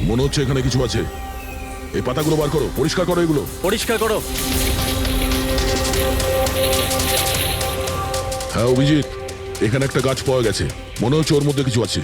মনে হচ্ছে এখানে কিছু আছে। এই পাতাগুলো বার করো, পরিষ্কার করো, এগুলো পরিষ্কার করো। হ্যাঁ অভিজিৎ, এখানে একটা গাছ পাওয়া গেছে, মনে হচ্ছে ওর মধ্যে কিছু আছে।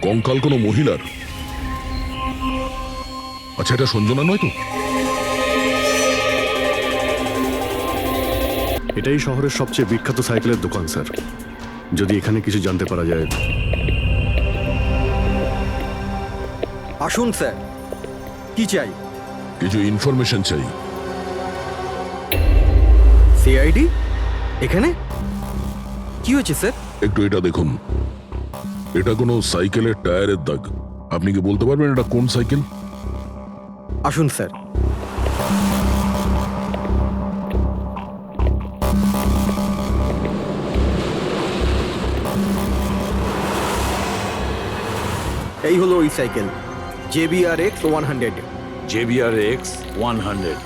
কঙ্কাল কোনো মহিলার? আচ্ছা, এটা সঞ্জনা নয় তো? এটাই শহরের সবচেয়ে বিখ্যাত সাইকেলের দোকান স্যার। যদি এখানে কিছু জানতে পারা যায়। আসুন স্যার, কি চাই? কিছু ইনফরমেশন চাই। সিআইডি এখানে কি হয়েছে স্যার? একটু এটা দেখুন, এটা কোনো সাইকেলের টায়ারের দাগ। আপনি কি বলতে পারবেন এটা কোন সাইকেল? আসুন স্যার। এই হলো ওই সাইকেল, JBRX 100। JBRX 100।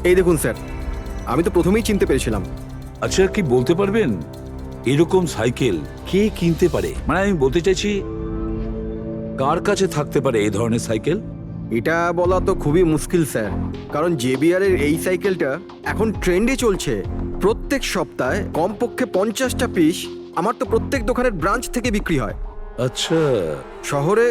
এই দেখুন স্যার, আমি তো প্রথমেই চিনতে পেরেছিলাম। আচ্ছা, কি বলতে পারবেন এরকম সাইকেল কে কিনতে পারে? মানে আমি বলতে চাইছি, কার কাছে থাকতে পারে এই ধরনের সাইকেল? এটা বলা তো খুবই মুশকিল স্যার, কারণ JBR এর এই সাইকেলটা এখন ট্রেন্ডে চলছে। প্রত্যেক সপ্তাহে কমপক্ষে 50টা পিস আমার তো প্রত্যেক দোকানের ব্রাঞ্চ থেকে বিক্রি হয়। আচ্ছা, শহরে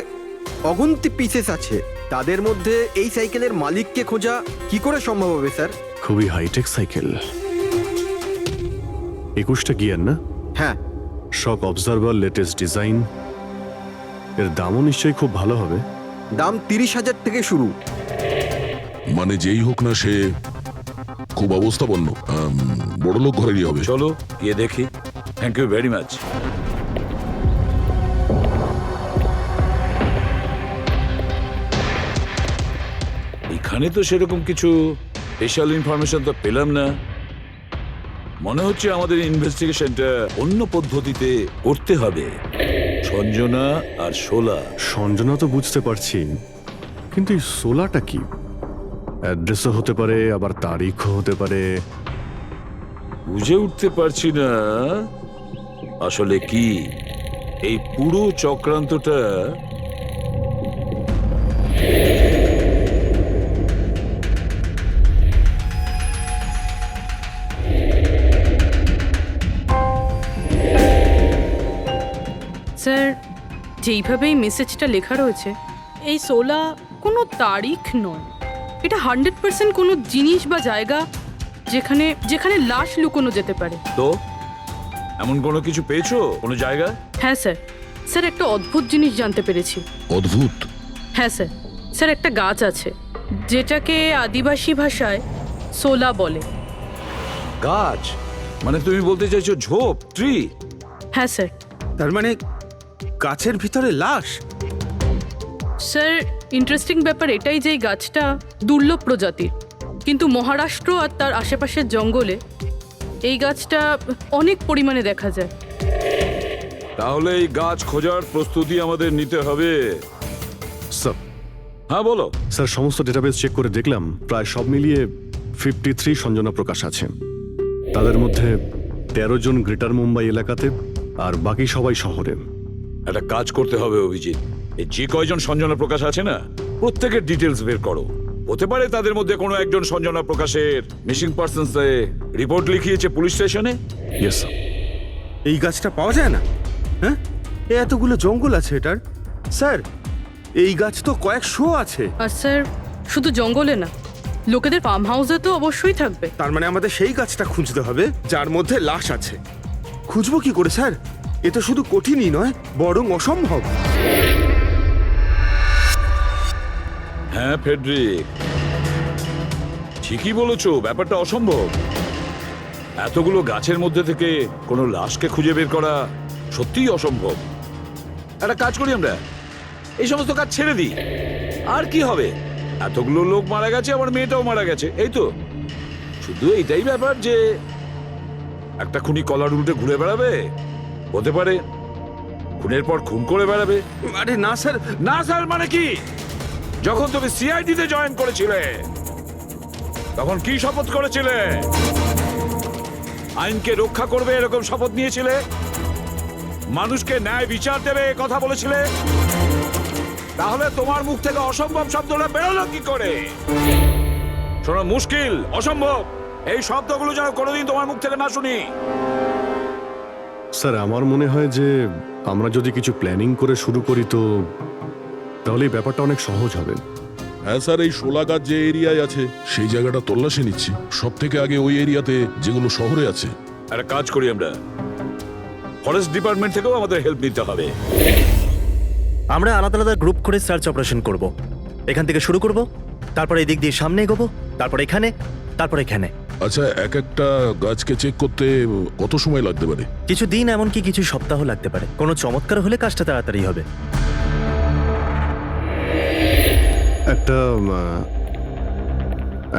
অগুন্তি পিসেস আছে, তাদের মধ্যে এই সাইকেলের মালিককে খোঁজা কি করে সম্ভব হবে স্যার? খুবই হাইটেক সাইকেল। 21টা গিয়ার না? হ্যাঁ। শক অবজারভার, লেটেস্ট ডিজাইন। এর দামও নিশ্চয়ই খুব ভালো হবে। দাম 30,000 থেকে শুরু। মানে যেই হোক না সে খুব অবস্থাপন্ন, বড় লোক ঘরেরই হবে। চলো গিয়ে দেখি। Thank you very much. এখানে তো সেরকম কিছু স্পেশাল ইনফরমেশন তো পেলাম না। মনে হচ্ছে আমাদের ইনভেস্টিগেশনটা অন্য পদ্ধতিতে করতে হবে। সঞ্জনা আর শোলা। সঞ্জনা তো বুঝতে পারছি, কিন্তু এই সোলাটা কি? অ্যাড্রেসও হতে পারে, আবার তারিখও হতে পারে। বুঝে উঠতে পারছি না আসলে কি এই পুরো চক্রান্তটা। স্যার, যেইভাবে এই মেসেজটা লেখা রয়েছে, এই সোলা কোনো তারিখ নয়। এটা 100% কোনো জিনিস বা জায়গা যেখানে যেখানে লাশ লুকোনো যেতে পারে। তো এমন কোনো কিছু পেয়েছো, কোনো জায়গা? হ্যাঁ স্যার। স্যার, একটা অদ্ভুত জিনিস জানতে পেরেছি। অদ্ভুত? হ্যাঁ স্যার। স্যার, একটা গাছ আছে যেটাকে আদিবাসী ভাষায় সোলা বলে। গাছ? মানে তুমি বলতে চাইছো ঝোপ, ট্রি? হ্যাঁ স্যার। তার মানে গাছের ভিতরে লাশ? স্যার, ইন্টারেস্টিং ব্যাপার এটাই যে এই গাছটা দুর্লভ প্রজাতির, কিন্তু মহারাষ্ট্র আর তার আশেপাশের জঙ্গলে এই গাছটা অনেক পরিমাণে দেখা যায়। তাহলে এই গাছ খোঁজার প্রস্তুতি আমাদের নিতে হবে। স্যার, হ্যাঁ বলো। স্যার, সমস্ত ডেটাবেস চেক করে দেখলাম, প্রায় সব মিলিয়ে 53 সঞ্জনা প্রকাশ আছে। তাদের মধ্যে 13 জন গ্রেটার মুম্বাই এলাকাতে, আর বাকি সবাই শহরে। একটা কাজ করতে হবে অভিজিৎ, এই যে কয়জন সঞ্জনা প্রকাশ আছে না, প্রত্যেকের ডিটেলস বের করো। হতে পারে তাদের মধ্যে কোনো একজন সঞ্জনা প্রকাশের মিসিং পারসনস রিপোর্ট লিখিয়েছে পুলিশ স্টেশনে। Yes sir. এই গাছটা পাওয়া যায় না? হ্যাঁ, এতগুলো জঙ্গল আছে এটার। স্যার, এই গাছ তো কয়েকশো আছে। আর স্যার, শুধু জঙ্গলে না, লোকেদের ফার্ম হাউসে তো অবশ্যই থাকবে। তার মানে আমাদের সেই গাছটা খুঁজতে হবে যার মধ্যে লাশ আছে। খুঁজবো কি করে স্যার? এ তো শুধু কঠিনই নয়, বরং অসম্ভব। হ্যাঁ ফেডরিক, ঠিকই বলেছো, ব্যাপারটা অসম্ভব। এতগুলো গাছের মধ্যে থেকে কোনো লাশকে খুঁজে বের করা সত্যিই অসম্ভব। একটা কাজ করি আমরা, এই সমস্ত কাজ ছেড়ে দিই। আর কি হবে, এতগুলো লোক মারা গেছে, আমার মেয়েটাও মারা গেছে, এই তো। শুধু এটাই ব্যাপার যে একটা খুনি কলার উল্টে ঘুরে বেড়াবে, হতে পারে খুনের পর খুন করে বেড়াবে। আরে না স্যার, না স্যার মানে কি? যখন তুমি সিআইডি তে জয়েন করেছিলে তখন কি শপথ করেছিলে? আইনকে রক্ষা করবে এরকম শপথ নিয়েছিলে? মানুষকে ন্যায় বিচার দেবে এ কথা বলেছিলে? তাহলে তোমার মুখ থেকে অসম্ভব শব্দটা বেরোলো কি করে? শোনো, মুশকিল, অসম্ভব, এই শব্দগুলো যেন কোনোদিন তোমার মুখ থেকে না শুনি। স্যার আমার মনে হয় যে আমরা যদি কিছু প্ল্যানিং করে শুরু করি তো তাহলে এই ব্যাপারটা অনেক সহজ হবে। হ্যাঁ স্যার, এই শোলা গাছ যে এরিয়ায় আছে সেই জায়গাটা তল্লাশি নিচ্ছি। সব থেকে আগে ওই এরিয়াতে যেগুলো শহরে আছে। একটা কাজ করি আমরা, ফরেস্ট ডিপার্টমেন্ট থেকেও আমাদের হেল্প নিতে হবে। আমরা আলাদা আলাদা গ্রুপ করে সার্চ অপারেশন করব। এখান থেকে শুরু করব, তারপর এই দিক দিয়ে সামনে এগোবো, তারপর এখানে, তারপর এখানে। আচ্ছা, এক একটা গাছকে চেক করতে কত সময় লাগতে পারে? কিছু দিন, এমনকি কিছু সপ্তাহ লাগতে পারে। কোনো চমৎকার হলে কাজটা তাড়াতাড়ি হবে।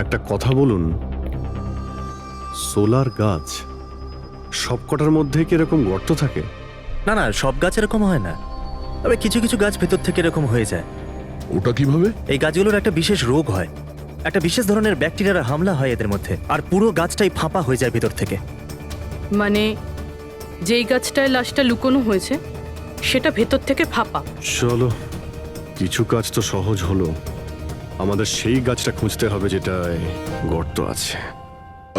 একটা কথা বলুন, সোলার গাছ সবকটার মধ্যে কি এরকম গর্ত থাকে? না না, সব গাছ এরকম হয় না, তবে কিছু কিছু গাছ ভেতর থেকে এরকম হয়ে যায়। ওটা কিভাবে? এই গাছগুলোর একটা বিশেষ রোগ হয়, একটা বিশেষ ধরনের ব্যাকটেরিয়ার হামলা হয় এদের মধ্যে, আর পুরো গাছটাই ফাঁপা হয়ে যায় ভেতর থেকে। মানে যেই গাছটায় লাশটা লুকোনো হয়েছে সেটা ভেতর থেকে ফাঁপা। চলো, কিছু কাজ তো সহজ হলো, আমাদের সেই গাছটা খুঁজতে হবে যেটায় গর্ত আছে।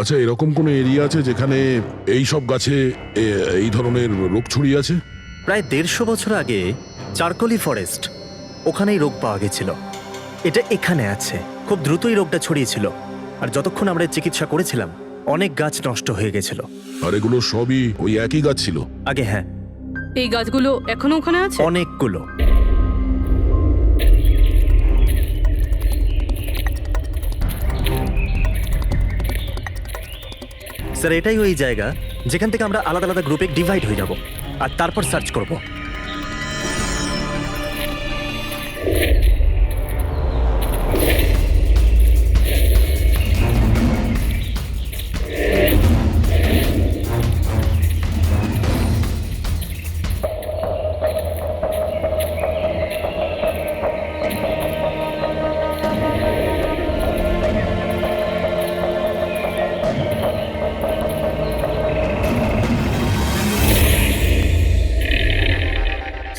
আচ্ছা, এরকম কোনো এরিয়া আছে যেখানে এই সব গাছে এই ধরনের রোগ ছড়িয়ে আছে? প্রায় 150 বছর আগে চারকোলি ফরেস্ট, ওখানেই রোগ পাওয়া গেছিল। এটা এখানে আছে। খুব দ্রুতই রোগটা ছড়িয়েছিল, আর যতক্ষণ আমরা এর চিকিৎসা করেছিলাম অনেক গাছ নষ্ট হয়ে গেছিল। আর এগুলো সবই ওই একই গাছ ছিল? আগে হ্যাঁ, এই গাছগুলো এখনো ওখানে আছে? অনেকগুলো। স্যার, এটাই ওই জায়গা যেখান থেকে আমরা আলাদা আলাদা গ্রুপে ডিভাইড হয়ে যাব আর তারপর সার্চ করব।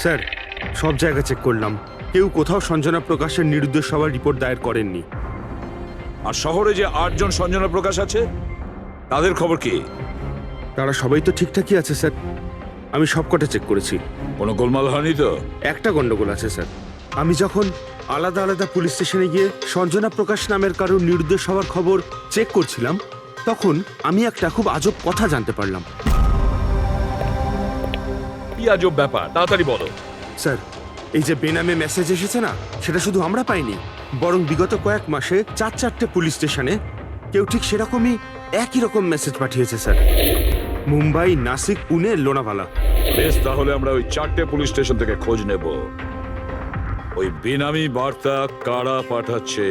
স্যার সব জায়গা চেক করলাম, কেউ কোথাও সঞ্জনা প্রকাশের নিরুদ্দেশ হওয়ার রিপোর্ট দায়ের করেননি। আর শহরে যে 8 জন সঞ্জনা প্রকাশ আছে তাদের খবর কি? তারা সবাই তো ঠিকঠাকই আছে স্যার, আমি সবকটা চেক করেছি। কোনো গোলমাল হয়নি তো? একটা গন্ডগোল আছে স্যার। আমি যখন আলাদা আলাদা পুলিশ স্টেশনে গিয়ে সঞ্জনা প্রকাশ নামের কারোর নিরুদ্দেশ হওয়ার খবর চেক করছিলাম, তখন আমি একটা খুব আজব কথা জানতে পারলাম। কি আজব ব্যাপার, তাড়াতাড়ি বলো। স্যার, এই যে বেনামে মেসেজ এসেছে না, সেটা শুধু আমরা পাইনি, বরং বিগত কয়েক মাসে 4-4টে পুলিশ স্টেশনে কেউ ঠিক সেরকমই একই রকম মেসেজ পাঠিয়েছে স্যার। মুম্বাই, নাসিক, পুনে, লোনাভালা। বেশ, তাহলে আমরা ওই 4টে পুলিশ স্টেশন থেকে খোঁজ নেব। ওই বেনামি বার্তা কারা পাঠাচ্ছে?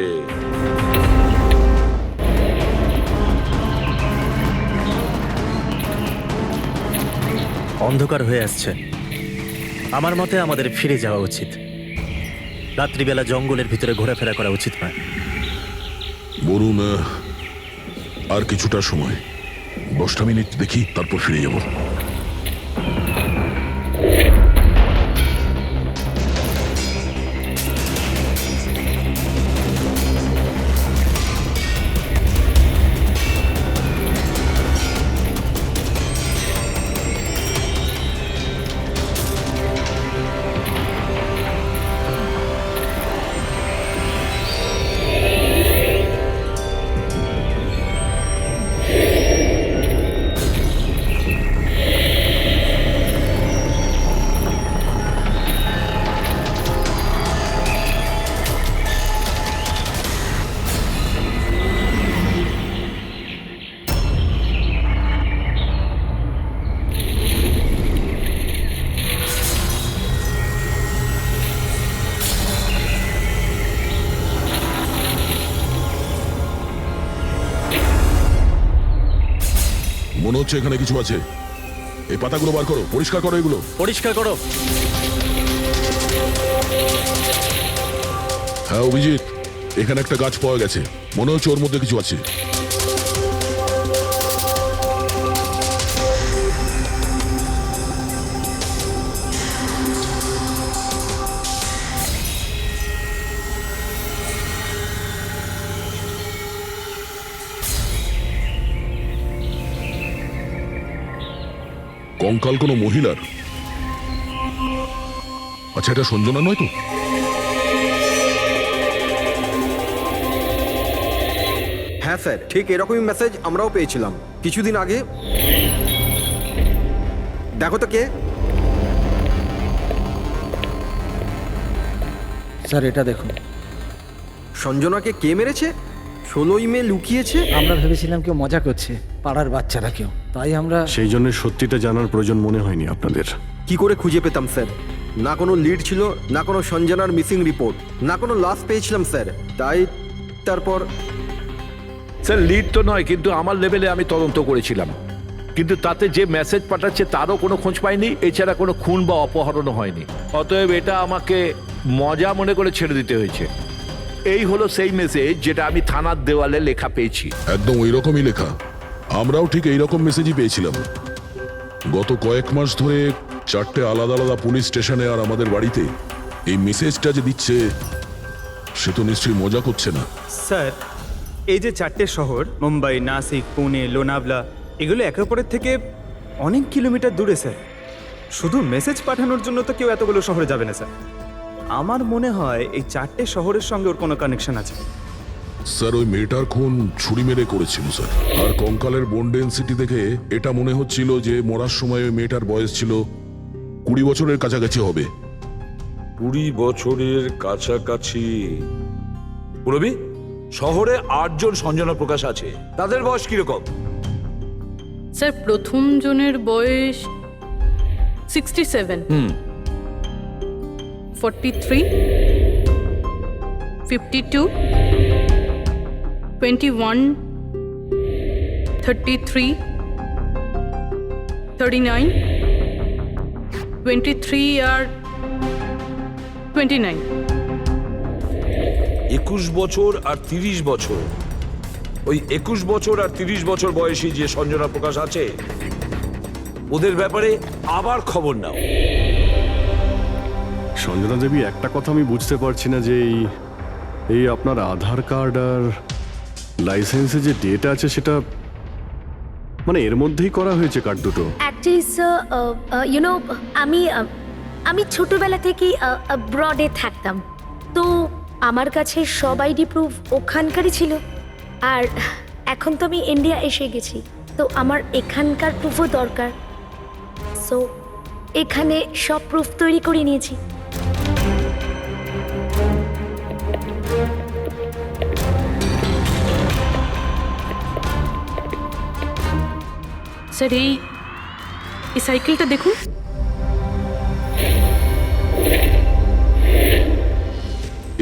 অন্ধকার হয়ে আসছে, আমার মতে আমাদের ফিরে যাওয়া উচিত। রাত্রিবেলা জঙ্গলের ভিতরে ঘোরাফেরা করা উচিত নয়। বলুন, আর কিছুটা সময়, 10টা মিনিট দেখি, তারপর ফিরে যাব। মনে হচ্ছে এখানে কিছু আছে। এই পাতাগুলো বার করো, পরিষ্কার করো এগুলো। পরিষ্কার করো। হ্যাঁ অভিজিৎ, এখানে একটা গাছ পাওয়া গেছে, মনে হচ্ছে ওর মধ্যে কিছু আছে। কঙ্কাল কোনো মহিলার? আচ্ছা, এটা সঞ্জনা নয় তো? হ্যাঁ স্যার, ঠিক এরকমই মেসেজ আমরাও পেয়েছিলাম কিছুদিন আগে। দেখো তো কে। স্যার এটা দেখুন। সঞ্জনাকে কে মেরেছে? 16ই মে লুকিয়েছে। আমরা ভেবেছিলাম কেউ মজা করছে, পাড়ার বাচ্চারা কেউ, তাই আমরা সেই জন্য সত্যিটা জানার প্রয়োজন মনে হয়নি আপনাদের। কি করে খুঁজে পেতাম স্যার? না কোনো লিড ছিল, না কোনো সঞ্জনার মিসিং রিপোর্ট, না কোনো লাশ পেয়েছিলাম স্যার। তাই তারপর স্যার লিড তো নয়, কিন্তু আমার লেভেলে আমি তদন্ত করেছিলাম, কিন্তু তাতে যে মেসেজ পাঠাচ্ছে তারও কোনো খোঁজ পাইনি, এছাড়া কোনো খুন বা অপহরণও হয়নি। অতএব এটা আমাকে মজা মনে করে ছেড়ে দিতে হয়েছে। এই হলো সেই মেসেজ যেটা আমি থানার দেওয়ালে লেখা পেয়েছি। একদম ওই রকমই লেখা। আমরাও ঠিক এই রকম মেসেজই পেয়েছিলাম। গত কয়েক মাস ধরে 4টে আলাদা আলাদা পুলিশ স্টেশনে আর আমাদের বাড়িতে এই মেসেজটা যে দিচ্ছে, সে তো নিশ্চয়ই মজা করছে না। স্যার, এই যে 4টে শহর মুম্বাই, নাসিক, পুনে, লোনাভলা, এগুলো একে অপরের থেকে অনেক কিলোমিটার দূরে স্যার। শুধু মেসেজ পাঠানোর জন্য তো কেউ এতগুলো শহরে যাবে না স্যার। আমার মনে হয় এই 4টে শহরের সঙ্গে ওর কোনো কানেকশন আছে। স্যার, ওই মেয়েটার খুন ছুরি মেরে করেছিল স্যার। আর কঙ্কালের বোন ডেন্সিটি দেখে এটা মনে হচ্ছিল যে মরার সময় ওই মেয়েটার বয়স ছিল 20 বছরের কাছাকাছি হবে। 20 বছরের কাছাকাছি। পুরবি, শহরে 8 জন সঞ্জনা প্রকাশ আছে, তাদের বয়স কিরকম? স্যার প্রথম জনের বয়স 67, 43, 52, 21, 33, 39, 23 আর 29। 21 বছর আর 30 বছর। ওই 21 বছর আর 30 বছর বয়সী যে সঞ্জনা প্রকাশ আছে, ওদের ব্যাপারে আবার খবর নাও। সঞ্জনা দেবী, একটা কথা আমি বুঝতে পারছি না যে এই আপনার আধার কার্ড আর লাইসেন্সে যে ডেট আছে সেটা মানে এর মধ্যেই করা হয়েছে কার্ড দুটো। অ্যাকচুয়ালি স্যার, আমি ছোটবেলা থেকেই ব্রডে থাকতাম, তো আমার কাছে সব আইডি প্রুফ ওখানকারই ছিল। আর এখন তো আমি ইন্ডিয়া এসে গেছি, তো আমার এখানকার প্রুফও দরকার। সো এখানে সব প্রুফ তৈরি করে নিয়েছি। স্যার এই সাইকেলটা দেখুন।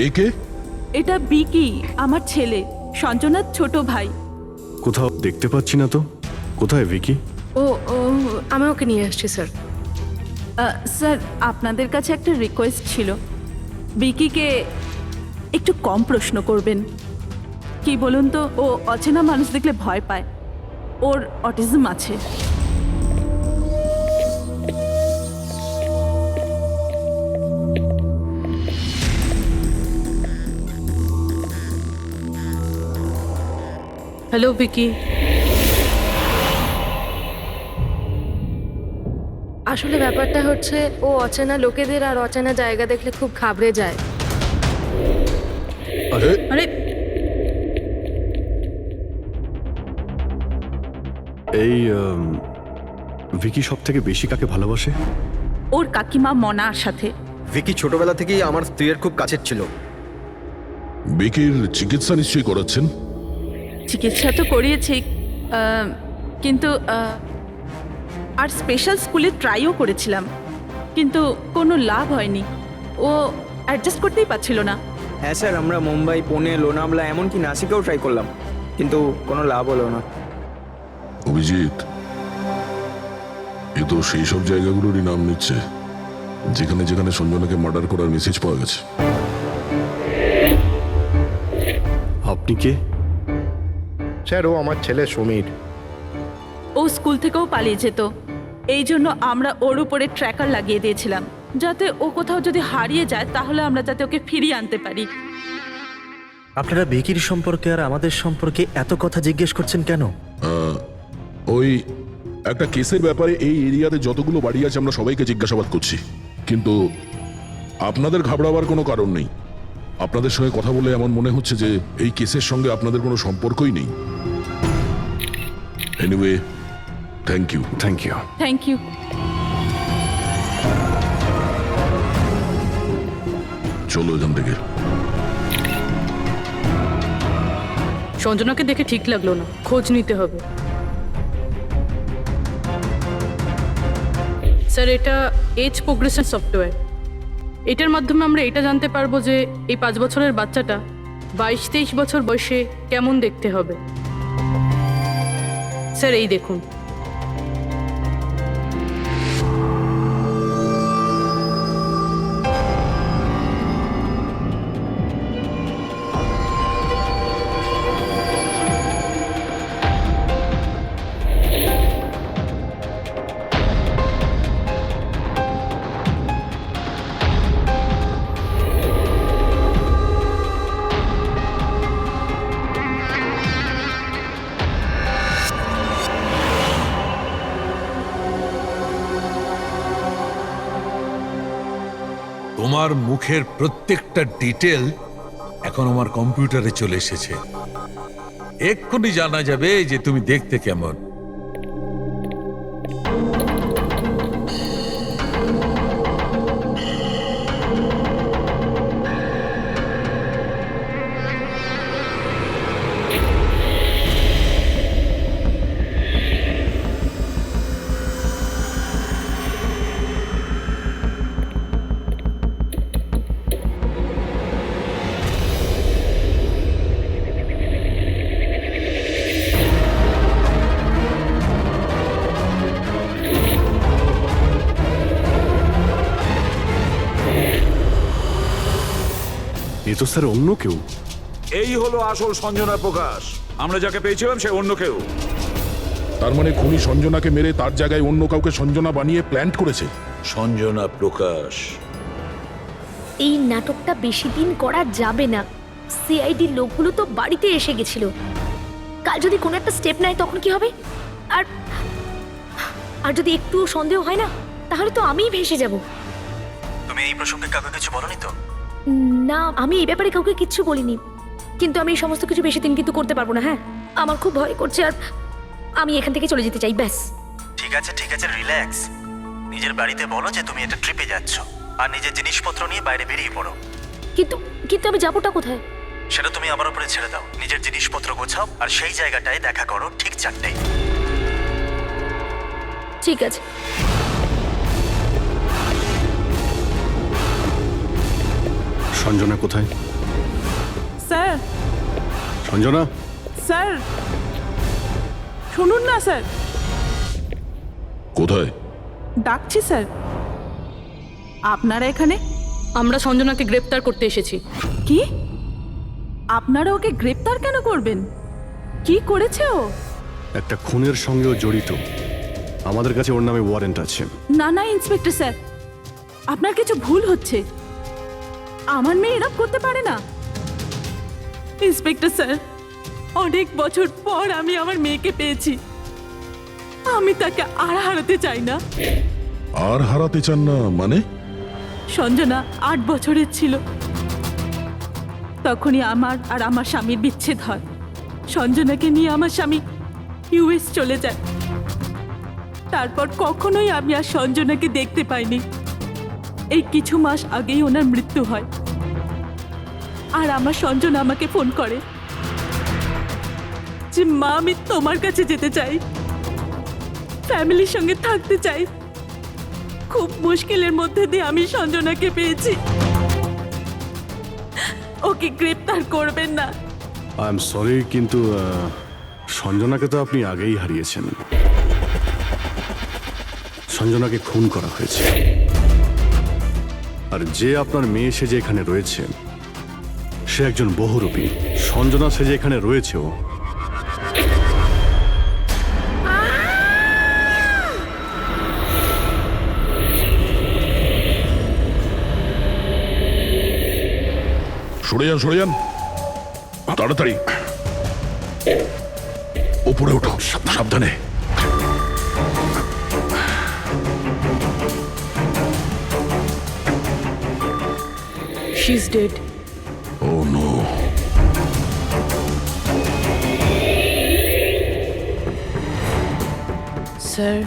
একে? এটা বিকি, আমার ছেলে, সঞ্জনার ছোট ভাই। কোথাও দেখতে পাচ্ছি না তো, কোথায় ভিকি? ও আমি ওকে নিয়ে আসছি স্যার। স্যার আপনাদের কাছে একটা রিকোয়েস্ট ছিল, বিকিকে একটু কম প্রশ্ন করবেন। কি বলুন তো, ও অচেনা মানুষ দেখলে ভয় পায়, ওর অটিজম আছে। হ্যালো ভিকি। আসলে ব্যাপারটা হচ্ছে, ও অচেনা লোকেদের আর অচেনা জায়গা দেখলে খুব ঘাবড়ে যায়। আরে আরে এই ভিকি সব থেকে বেশি কাকে ভালোবাসে? ওর কাকিমা মনার সাথে। ভিকি ছোটবেলা থেকেই আমার স্ত্রীর খুব কাছের ছিল। বিকির চিকিৎসা নিশ্চয়ই করাচ্ছেন? চিকিৎসা তো করিয়েছি, কিন্তু আর স্পেশাল স্কুলে ট্রাইও করেছিলাম, কিন্তু কোনো লাভ হয়নি। ও অ্যাডজাস্ট করতেই পারছিল না। হ্যাঁ স্যার, আমরা মুম্বাই, পুনে, লোনাভলা, এমনকি নাসিকেও ট্রাই করলাম, কিন্তু কোনো লাভ হলো না। অভিজিৎ, তো সেই সব জায়গাগুলোরই নাম নিচ্ছে যেখানে যেখানে সঞ্জনাকে মার্ডার করার মেসেজ পাওয়া গেছে। আপনি কে? স্যার ও আমার ছেলে সমীর। ও স্কুল থেকেও পালিয়ে যেত, এই জন্য আমরা ওর উপরে ট্র্যাকার লাগিয়ে দিয়েছিলাম, যাতে ও কোথাও যদি হারিয়ে যায় তাহলে আমরা যাতে ওকে ফিরিয়ে আনতে পারি। আপনারা বেকির সম্পর্কে আর আমাদের সম্পর্কে এত কথা জিজ্ঞেস করছেন কেন? ওই একটা কেসের ব্যাপারে এই এরিয়াতে যতগুলো বাড়ি আছে আমরা সবাইকে জিজ্ঞাসাবাদ করছি, কিন্তু আপনাদের ঘাবড়াবার কোনো কারণ নেই। আপনাদের সঙ্গে কথা বলে এমন মনে হচ্ছে যে এই কেসের সঙ্গে আপনাদের কোনো সম্পর্কই নেই। Anyway, thank you. Thank you. Thank you. চলো এখান থেকে। সঞ্জনাকে দেখে ঠিক লাগলো না, খোঁজ নিতে হবে। স্যার, এটা এজ প্রোগ্রেশন সফটওয়্যার। এটার মাধ্যমে আমরা এটা জানতে পারবো যে এই 5 বছরের বাচ্চাটা 22-23 বছর বয়সে কেমন দেখতে হবে। স্যার, এই দেখুন। তোমার মুখের প্রত্যেকটা ডিটেল এখন আমার কম্পিউটারে চলে এসেছে। এক্ষুনি জানা যাবে যে তুমি দেখতে কেমন। এ তো স্যার অন্য কেউ। এই হলো আসল সঞ্জনা প্রকাশ। আমরা যাকে পেয়েছিলাম সে অন্য কেউ। তার মানে খুনি সঞ্জনাকে মেরে তার জায়গায় অন্য কাউকে সঞ্জনা বানিয়ে প্ল্যান্ট করেছে। সঞ্জনা প্রকাশ। এই নাটকটা বেশি দিন করা যাবে না। সিআইডির লোকগুলো তো বাড়িতে এসে গেছিল। কাল যদি কোনো একটা স্টেপ নেয় তখন কি হবে? আর আর যদি একটুও সন্দেহ হয় না, তাহলে তো আমিই ভেসে যাব। তুমি এই প্রসঙ্গে কাউকে কিছু বলনি তো? না, আমি এই ব্যাপারে কাউকে কিচ্ছু বলিনি, কিন্তু আমি এই সমস্ত কিছু বেশি দিন কিন্তু করতে পারবো না। হ্যাঁ, আমার খুব ভয় করছে আর আমি এখান থেকে চলে যেতে চাই, ব্যাস। ঠিক আছে রিল্যাক্স। নিজের বাড়িতে বলো যে তুমি এটা ট্রিপে যাচ্ছ আর নিজের জিনিসপত্র নিয়ে বাইরে বেরিয়ে পড়ো। কিন্তু কিন্তু আমি যাবোটা কোথায়? সেটা তুমি আমার উপরে ছেড়ে দাও। নিজের জিনিসপত্র গোছাও আর সেই জায়গাটায় দেখা করো ঠিক 4টায়। ঠিক আছে। সঞ্জনা কোথায়? স্যার, সঞ্জনা? স্যার শুনুন না স্যার, কোথায়? ডাকছি স্যার। আপনারা এখানে? আমরা সঞ্জনাকে গ্রেপ্তার করতে এসেছি। কি? আপনারা ওকে গ্রেপ্তার কেন করবেন? কি করেছে ও? একটা খুনের সঙ্গেও জড়িত। আমাদের কাছে ওর নামে ওয়ারেন্ট আছে। না না ইন্সপেক্টর স্যার, আপনার কিছু ভুল হচ্ছে। আমার মেয়ে এরকম করতে পারে না। ইন্সপেক্টর স্যার, অনেক বছর পর আমি আমার মেয়েকে পেয়েছি। আমি তাকে আর হারাতে চাই না। আর হারাতে চান না মানে? সঞ্জনা 8 বছরের ছিল, তখনই আমার আর আমার স্বামীর বিচ্ছেদ হয়। সঞ্জনাকে নিয়ে আমার স্বামী ইউএস চলে যায়। তারপর কখনোই আমি আর সঞ্জনাকে দেখতে পাইনি। এই কিছু মাস আগেই ওনার মৃত্যু হয়। আর আমার সঞ্জনা আমাকে ফোন করে যে মা, আমি তোমার কাছে যেতে চাই, ফ্যামিলির সঙ্গে থাকতে চাই। খুব মুশকিলের মধ্যে দিয়ে আমি সঞ্জনাকে পেয়েছি। ওকে গ্রেপ্তার করবেন না। আই এম সরি, কিন্তু সঞ্জনাকে তো আপনি আগেই হারিয়েছেন। সঞ্জনাকে খুন করা হয়েছে। আর যে আপনার মেয়ে সেজে এখানে রয়েছে সে একজন বহুরূপী। সঞ্জনা সেজে এখানে রয়েছেও। সরে যান তাড়াতাড়ি ওপরে ওঠো, সাবধানে। She is dead. Oh no. Sir,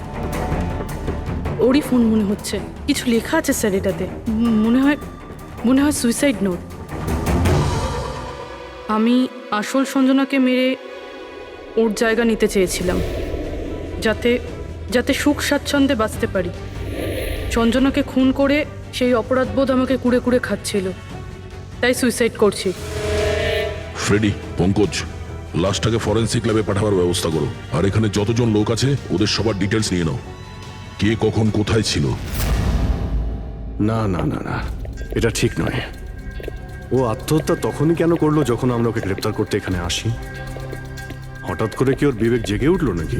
ওরই ফোন মনে হচ্ছে। কিছু লেখা আছে স্যার এটাতে। মনে হয় সুইসাইড নোট। আমি আসল সঞ্জনাকে মেরে ওর জায়গা নিতে চেয়েছিলাম, যাতে সুখ স্বাচ্ছন্দ্যে বাঁচতে পারি। সঞ্জনাকে খুন করে সেই অপরাধবোধ আমাকে কুড়ে কুড়ে খাচ্ছিল, তাই সুইসাইড করছি। ফ্রেডি, পঙ্কজ, লাশটাকে ফরেন্সিক ল্যাবে পাঠাবার ব্যবস্থা করো। আর এখানে যতজন লোক আছে ওদের সবার ডিটেলস নিয়ে নাও। কে কখন কোথায় ছিল। না না না না, এটা ঠিক নয়। ও আত্মহত্যা তখনই কেন করলো যখন আমরা ওকে গ্রেপ্তার করতে এখানে আসি? হঠাৎ করে কি ওর বিবেক জেগে উঠলো নাকি?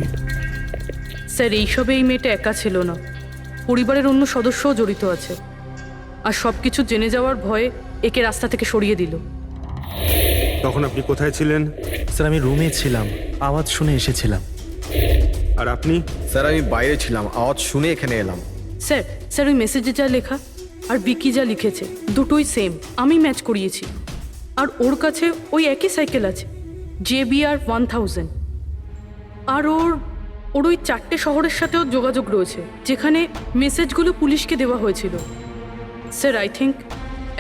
স্যার, এইসবে এই মেয়েটা একা ছিল না, পরিবারের অন্য সদস্যও জড়িত আছে। আর সব কিছু জেনে যাওয়ার ভয়ে একে রাস্তা থেকে সরিয়ে দিল। তখন আপনি কোথায় ছিলেন? স্যার আমি রুমে ছিলাম, আওয়াজ শুনে এসেছিলাম। আর আপনি? স্যার আমি বাইরে ছিলাম, আওয়াজ শুনে এখানে এলাম। স্যার ওই মেসেজে যা লেখা আর বিকি যা লিখেছে দুটোই সেম। আমি ম্যাচ করিয়েছি। আর ওর কাছে ওই একই সাইকেল আছে, JBR 1000। আর ওর ওই 4টে শহরের সাথেও যোগাযোগ রয়েছে যেখানে মেসেজগুলো পুলিশকে দেওয়া হয়েছিল। স্যার, আই থিঙ্ক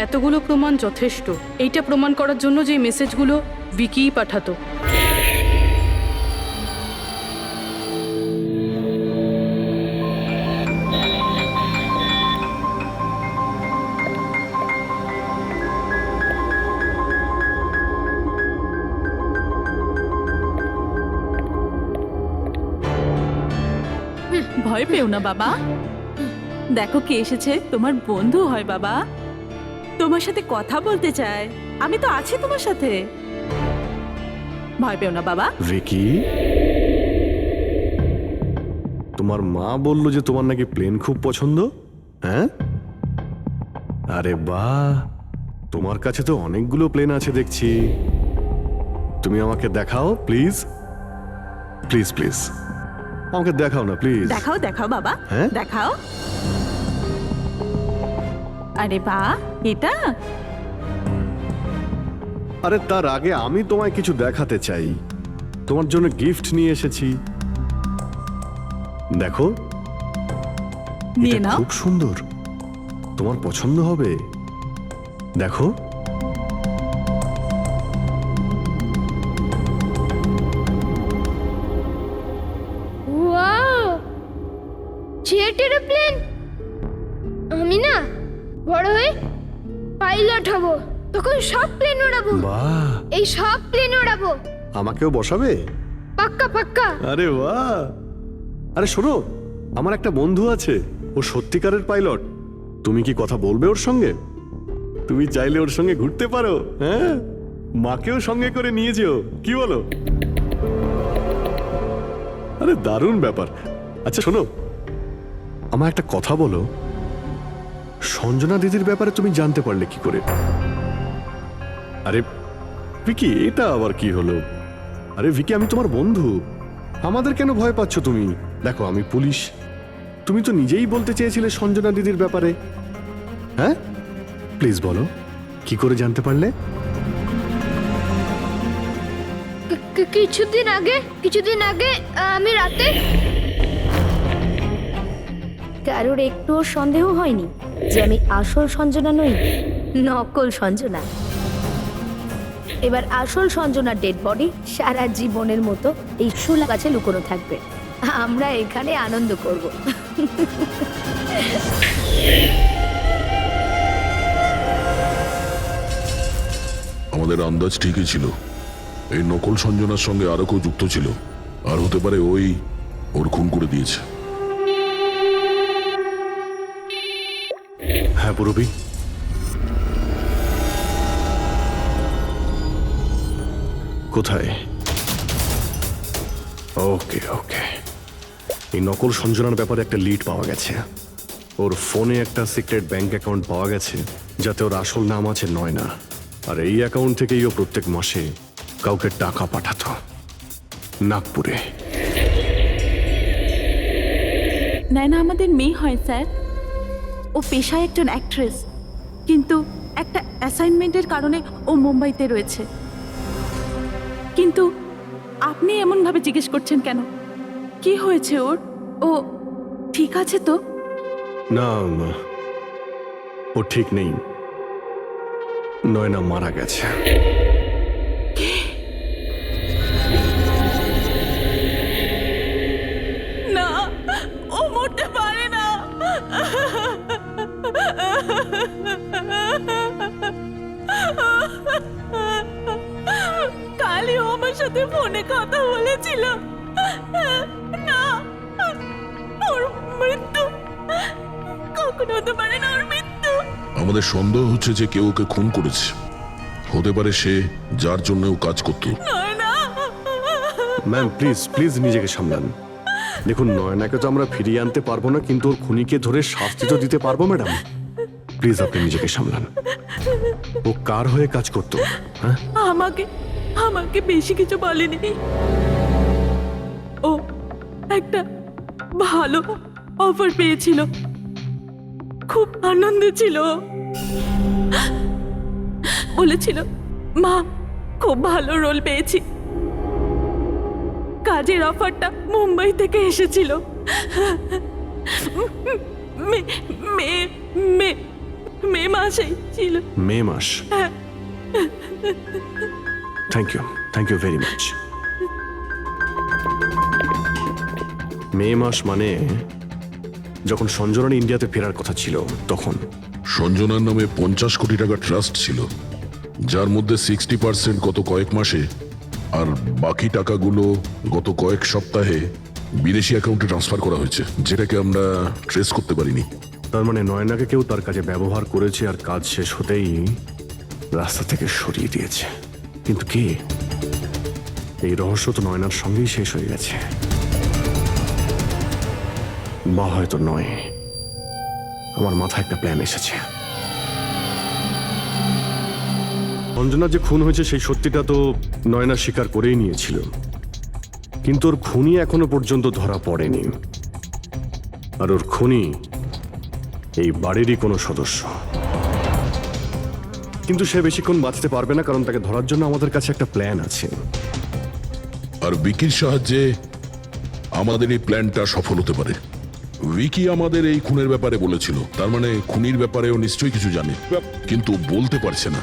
এতগুলো প্রমাণ যথেষ্ট এইটা প্রমাণ করার জন্য যে এই মেসেজগুলো বিকিই পাঠাতো। ভয় পেও না বাবা, দেখো কে এসেছে। তোমার বন্ধু হয় বাবা, তোমার সাথে কথা বলতে চায়। আমি তো আছি তোমার সাথে, ভয় পেও না বাবা। ভিকি, তোমার মা বলল যে তোমার নাকি প্লেন খুব পছন্দ। হ্যাঁ, আরে বাহ, তোমার কাছে তো অনেকগুলো প্লেন আছে দেখছি। তুমি আমাকে দেখাও প্লিজ, প্লিজ প্লিজ আমাকে দেখাও না প্লিজ। দেখাও দেখাও বাবা, হ্যাঁ? দেখাও। আরে বাহ, এটা আরে তার আগে আমি তোমায় কিছু দেখাতে চাই। তোমার জন্য গিফট নিয়ে এসেছি, দেখো। নিয়ে এটা নাও। খুব সুন্দর, তোমার পছন্দ হবে। দেখো, ওয়াও, জেট এরোপ্লেন। আমি না বড় হয়ে পাইলট হব, তখন সব প্লেন উড়াবো। বাহ, এই সব প্লেন উড়াবো। আমাকেও বসাবে? পাক্কা পাক্কা। আরে বাহ, আরে শোনো, আমার একটা বন্ধু আছে, ও সত্যিকারের পাইলট। তুমি কি কথা বলবে ওর সঙ্গে? তুমি চাইলে ওর সঙ্গে ঘুরতে পারো। হ্যাঁ, মাকেও সঙ্গে করে নিয়ে যেও, কি বলো? আরে দারুণ ব্যাপার। আচ্ছা শোনো, আমার একটা কথা বলো, সঞ্জনা দিদির ব্যাপারে তুমি জানতে পারলে কি করে? আরে ভিকি, এটা আবার কি হলো? আরে ভিকি, আমি তোমার বন্ধু, আমাদের কেন ভয় পাচ্ছ তুমি? দেখো আমি পুলিশ, তুমি তো নিজেই বলতে চেয়েছিলে সঞ্জনা দিদির ব্যাপারে। হ্যাঁ, প্লিজ বলো, কি করে জানতে পারলে? কিছুদিন আগে আমি রাতে। কারোর একটুও সন্দেহ হয়নি যে আমি আসল সঞ্জনা নই, নকল সঞ্জনা। এবার আসল সঞ্জনার ডেড বডি সারা জীবনের মতো এই শুলা গাছে লুকোনো থাকবে। আমরা এখানে আনন্দ করব। আমাদের আন্দাজ ঠিকই ছিল, এই নকল সঞ্জনার সঙ্গে আরো কেউ যুক্ত ছিল। আর হতে পারে ওর খুন করে দিয়েছে। হ্যাঁ পুরবি, কোথায়? ওকে ওকে, এই নকল সঞ্জনার ব্যাপারে একটা লিড পাওয়া গেছে। ওর ফোনে একটা সিক্রেট ব্যাংক অ্যাকাউন্ট পাওয়া গেছে, যাতে ওর আসল নাম আছে নয়না। আর এই অ্যাকাউন্ট থেকেই ও প্রত্যেক মাসে কাউকে টাকা পাঠাতো নাগপুরে। নয়না আমাদের মেয়ে হয় স্যার। ও পেশায় একজন অ্যাক্ট্রেস, কিন্তু একটা অ্যাসাইনমেন্টের কারণে ও মুম্বাইতে রয়েছে। কিন্তু আপনি এমনভাবে জিজ্ঞেস করছেন কেন? কি হয়েছে ওর? ও ঠিক আছে তো? না, ও ঠিক নেই। নয়না মারা গেছে। না, ও মরতে পারে না। কালই ও আমার সাথে ফোনে কথা বলেছিল। না, ওর মৃত্যু কখনো হতে পারে না। ওর মৃত্যু। আমাদের সন্দেহ হচ্ছে যে কেউ ওকে খুন করেছে। হতে পারে সে, যার জন্য ও কাজ করত। ম্যাম প্লিজ প্লিজ নিজেকে সামলান। দেখুন, নয়নাকে তো আমরা ফিরিয়ে আনতে পারবো না, কিন্তু ওর খুনিকে ধরে শাস্তি তো দিতে পারবো ম্যাডাম। প্লিজ আপনি নিজেকে সামলান। ও কার হয়ে কাজ করতো? হ্যাঁ, আমাকে বেশি কিছু বলেনি। ও একটা ভালো অফার পেয়েছিল, খুব আনন্দে ছিল। বলেছিল, মা খুব ভালো রোল পেয়েছি। কাজের অফারটা মুম্বাই থেকে এসেছিল। মে মাসেই ছিল। মে মাস? Thank you very much. May মাস মানে যখন সঞ্জনার ইন্ডিয়াতে ফেরার কথা ছিল তখন। সঞ্জনার নামে 50 কোটি টাকা ট্রাস্ট ছিল, যার মধ্যে 60% গত কয়েক মাসে আর বাকি টাকাগুলো গত কয়েক সপ্তাহে বিদেশি অ্যাকাউন্টে ট্রান্সফার করা হয়েছে, যেটাকে আমরা ট্রেস করতে পারিনি। তার মানে নয়নাকে কেউ তার কাজে ব্যবহার করেছে, আর কাজ শেষ হতেই রাস্তা থেকে সরিয়ে দিয়েছে। কিন্তু কে? এই রহস্য তো নয়নার সঙ্গেই শেষ হয়ে গেছে। বা হয়তো নয়। আমার মাথায় একটা প্ল্যান এসেছে। অঞ্জনা যে খুন হয়েছে সেই সত্যিটা তো নয়না স্বীকার করেই নিয়েছিল, কিন্তু ওর খুনি এখনো পর্যন্ত ধরা পড়েনি। আর ওর খুনি এই বাড়িরই কোনো সদস্য। কিন্তু সে বেশিক্ষণ বাঁচতে পারবে না, কারণ তাকে ধরার জন্য আমাদের কাছে একটা প্ল্যান আছে। আর বিকির সাহায্যে আমাদের এই প্ল্যানটা সফল হতে পারে। উইকি আমাদের এই খুনের ব্যাপারে বলেছিল, তার মানে খুনির ব্যাপারেও নিশ্চয়ই কিছু জানে, কিন্তু বলতে পারছে না।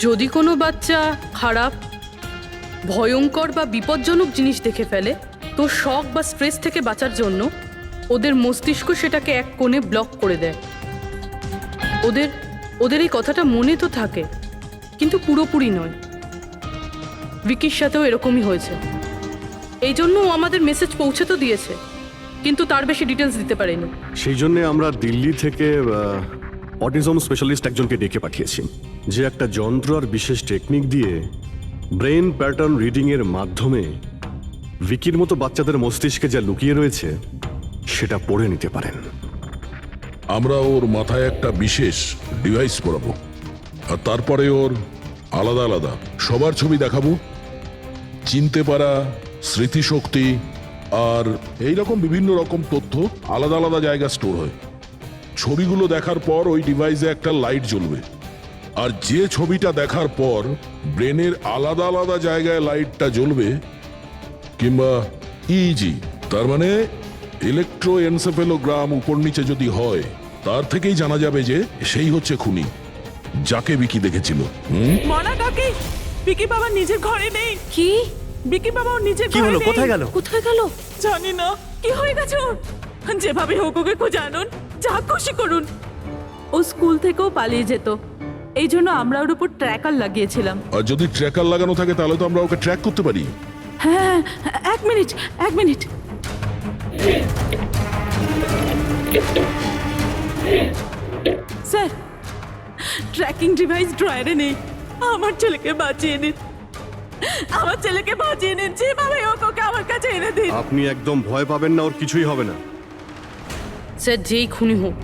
যদি কোনো বাচ্চা খারাপ, ভয়ঙ্কর বা বিপজ্জনক জিনিস দেখে ফেলে, তো শক বা স্ট্রেস থেকে বাঁচার জন্য ওদের মস্তিষ্ক সেটাকে এক কোণে ব্লক করে দেয়। ওদের এই কথাটা মনে তো থাকে, কিন্তু পুরোপুরি নয়। উইকির সাথেও এরকমই হয়েছে। এই জন্য ও আমাদের মেসেজ পৌঁছে তো দিয়েছে, কিন্তু তার বেশি ডিটেলস দিতে পারেনি। সেই জন্য আমরা দিল্লি থেকে অটিজম স্পেশালিস্ট একজনকে ডেকে পাঠিয়েছি, যে একটা যন্ত্র আর বিশেষ টেকনিক দিয়ে ব্রেন প্যাটার্ন রিডিং এর মাধ্যমে উইকির মতো বাচ্চাদের মস্তিষ্কে যা লুকিয়ে রয়েছে সেটা পড়ে নিতে পারেন। আমরা ওর মাথায় একটা বিশেষ ডিভাইস পরাবো, আর তারপরে ওর আলাদা আলাদা সবার ছবি দেখাবো। চিনতে পারা, স্মৃতিশক্তি আর এইরকম বিভিন্ন রকম তথ্য আলাদা আলাদা জায়গায় স্টোর হয়। ছবিগুলো দেখার পর ওই ডিভাইসে একটা লাইট জ্বলবে, আর যে ছবিটা দেখার পর ব্রেনের আলাদা আলাদা জায়গায় লাইটটা জ্বলবে, কিংবা ইজি তার মানে ইলেকট্রোএনসেফেলোগ্রাম উপর নিচে যদি হয়, তার থেকেই জানা যাবে যে সেই হচ্ছে খুনি, যাকে বিকি দেখেছিল। মনা কাকি, বিকি বাবা নিজের ঘরে নেই। কি? বিকি বাবা ওর নিজের ঘরে নেই। কোথায় গেল? কোথায় গেল জানি না। কি হয়ে গেছে ওর? যেভাবে হোক ওকে খুঁজে আনুন, যা খুশি করুন। ও স্কুল থেকেও পালিয়ে যেত, এই জন্য আমরা ওর উপর ট্র্যাকার লাগিয়েছিলাম। আর যদি ট্র্যাকার লাগানো থাকে তাহলে তো আমরা ওকে ট্র্যাক করতে পারি। হ্যাঁ, এক মিনিট। স্যার, ট্র্যাকিং ডিভাইস ড্রয়ারে নেই। আমার ছেলেকে বাঁচিয়ে নিন, আমার ছেলেকে বাঁচিয়ে নিন, যেভাবে হোক ওকে আমার কাছে এনে দিন। আপনি একদম ভয় পাবেন না, ওর কিছুই হবে না। স্যার যেই খুনি হোক,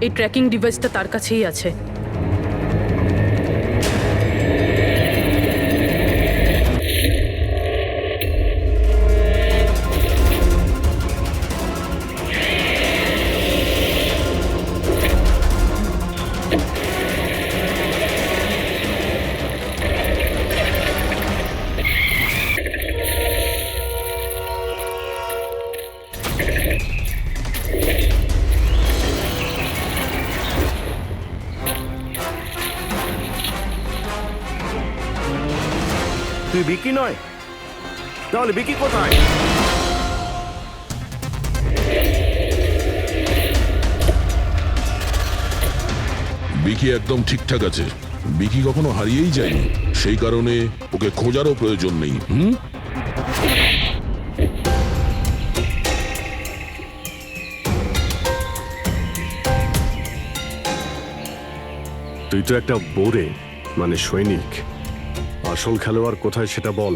এই ট্র্যাকিং ডিভাইসটা তার কাছেই আছে। তুই বিকি নয়? তাহলে বিকি কোথায়? বিকি একদম ঠিকঠাক আছে। বিকি কখনো হারিয়েই যায়নি, সেই কারণে ওকে খোঁজারও প্রয়োজন নেই। তুই তো একটা বোরে, মানে সৈনিক। আসল খেলোয়াড় কোথায় সেটা বল।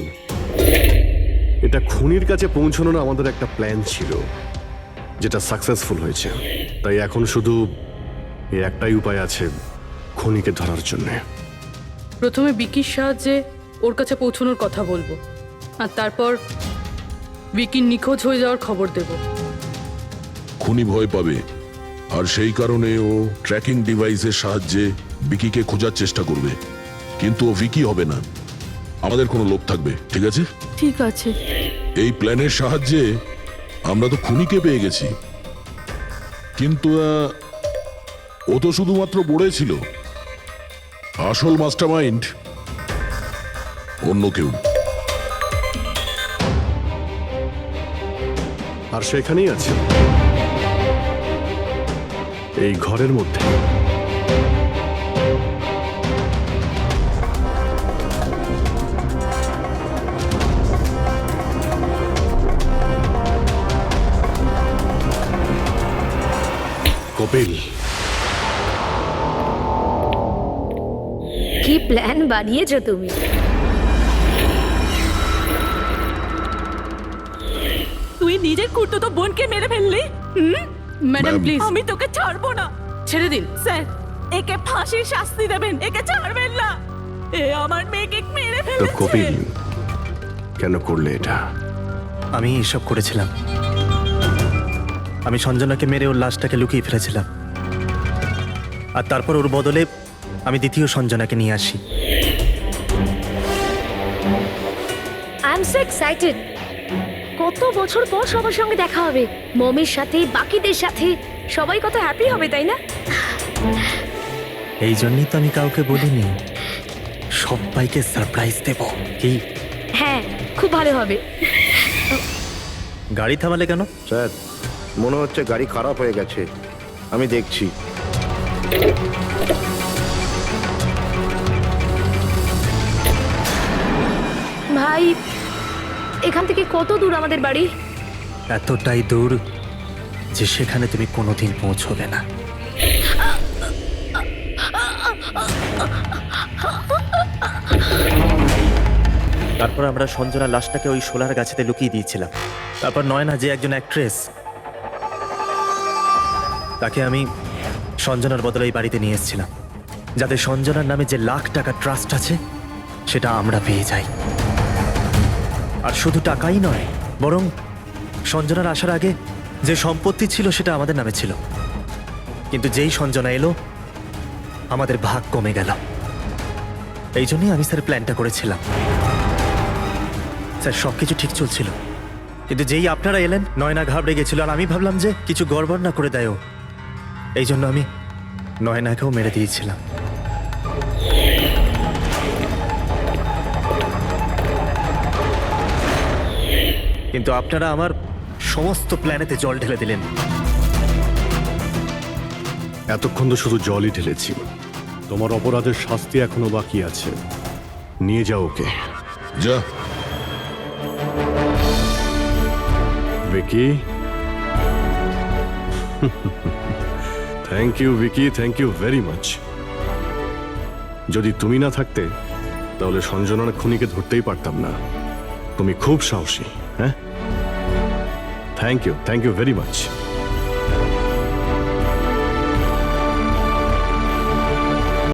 এটা খুনির কাছে পৌঁছানোর আমাদের একটা প্ল্যান ছিল, যেটা সাকসেসফুল হয়েছে। তাই এখন শুধু এই একটাই উপায় আছে খুনিকে ধরার জন্য। প্রথমে বিকির সাহায্যে ওর কাছে পৌঁছানোর কথা বলবো, আর তারপর বিকির নিখোঁজ হয়ে যাওয়ার খবর দেব। খুনি ভয় পাবে, আর সেই কারণে ও ট্র্যাকিং ডিভাইসের সাহায্যে বিকিকে খোঁজার চেষ্টা করবে। কিন্তু ও ভিকি হবে না, আমাদের কোনো লোক থাকবে, ঠিক আছে? ঠিক আছে। এই প্ল্যানের সাহায্যে আমরা তো খুনিকে পেয়ে গেছি, কিন্তু ও তো শুধুমাত্র বোড়ে ছিল। আসল মাস্টারমাইন্ড অন্য কেউ। আর সেখানেই আছে, এই ঘরের মধ্যে। কপিল, কি প্ল্যান বানিয়েছো তুমি? তুই নিজের খুঁড়তো বোনকে মেরে ফেললি। ম্যাডাম প্লিজ, আমি তোকে ছাড়বো না। ছেড়ে দিন। স্যার, একে ফাঁসির শাস্তি দেবেন, একে ছাড়বেন না। এ আমার মেয়েকে মেরে তো ফেলেছে। কপিল কেন করলে এটা? আমি এসব করেছিলাম। আমি সঞ্জনাকে মেরে ওর লাশটাকে লুকিয়ে ফেলেছিলাম, আর তারপর ওর বদলে আমি দ্বিতীয় সঞ্জনাকে নিয়ে আসি। I am so excited. কত বছর পর সবার সঙ্গে দেখা হবে, মমির সাথে, বাকিদের সাথে। সবাই কত হ্যাপি হবে, তাই না? এই জন্যই তো আমি কাউকে বলিনি, সবাইকে সারপ্রাইজ দেব। কি? হ্যাঁ, খুব ভালো হবে। গাড়ি থামালে কেন? স্যার, মনে হচ্ছে গাড়ি খারাপ হয়ে গেছে, আমি দেখছি। ভাই, এখান থেকে কত দূর আমাদের বাড়ি? এতটাই দূর যে সেখানে তুমি কোনোদিন পৌঁছবে না। তারপর আমরা সঞ্জনা লাশটাকে ওই শোলার গাছেতে লুকিয়ে দিয়েছিলাম। তারপর নয়না, যে একজন অ্যাক্ট্রেস, তাকে আমি সঞ্জনার বদলে এই বাড়িতে নিয়ে এসেছিলাম, যাতে সঞ্জনার নামে যে লাখ টাকা ট্রাস্ট আছে সেটা আমরা পেয়ে যাই। আর শুধু টাকাই নয়, বরং সঞ্জনার আসার আগে যে সম্পত্তি ছিল সেটা আমাদের নামে ছিল। কিন্তু যেই সঞ্জনা এলো, আমাদের ভাগ কমে গেল। এই জন্যই আমি স্যার প্ল্যানটা করেছিলাম। স্যার, সবকিছু ঠিক চলছিল, কিন্তু যেই আপনারা এলেন, নয়না ঘাবড়ে গেছিল, আর আমি ভাবলাম যে কিছু গড়বড় না করে দেয় ও। এই জন্য আমি নয়নাকেও মেরে দিয়েছিলাম। কিন্তু আপনারা আমার সমস্ত প্ল্যানেতে জল ঢেলে দিলেন। এতক্ষণ তো শুধু জলই ঢেলেছি। তোমার অপরাধের শাস্তি এখনো বাকি আছে। নিয়ে যাও ওকে। যা। Vicky, thank you Vicky, thank you very much. যদি তুমি না থাকতে তাহলে সঞ্জনার খুনিকে ধরতেই পারতাম না। তুমি খুব সাহসী। হ্যাঁ, থ্যাংক ইউ ভেরি মাচ।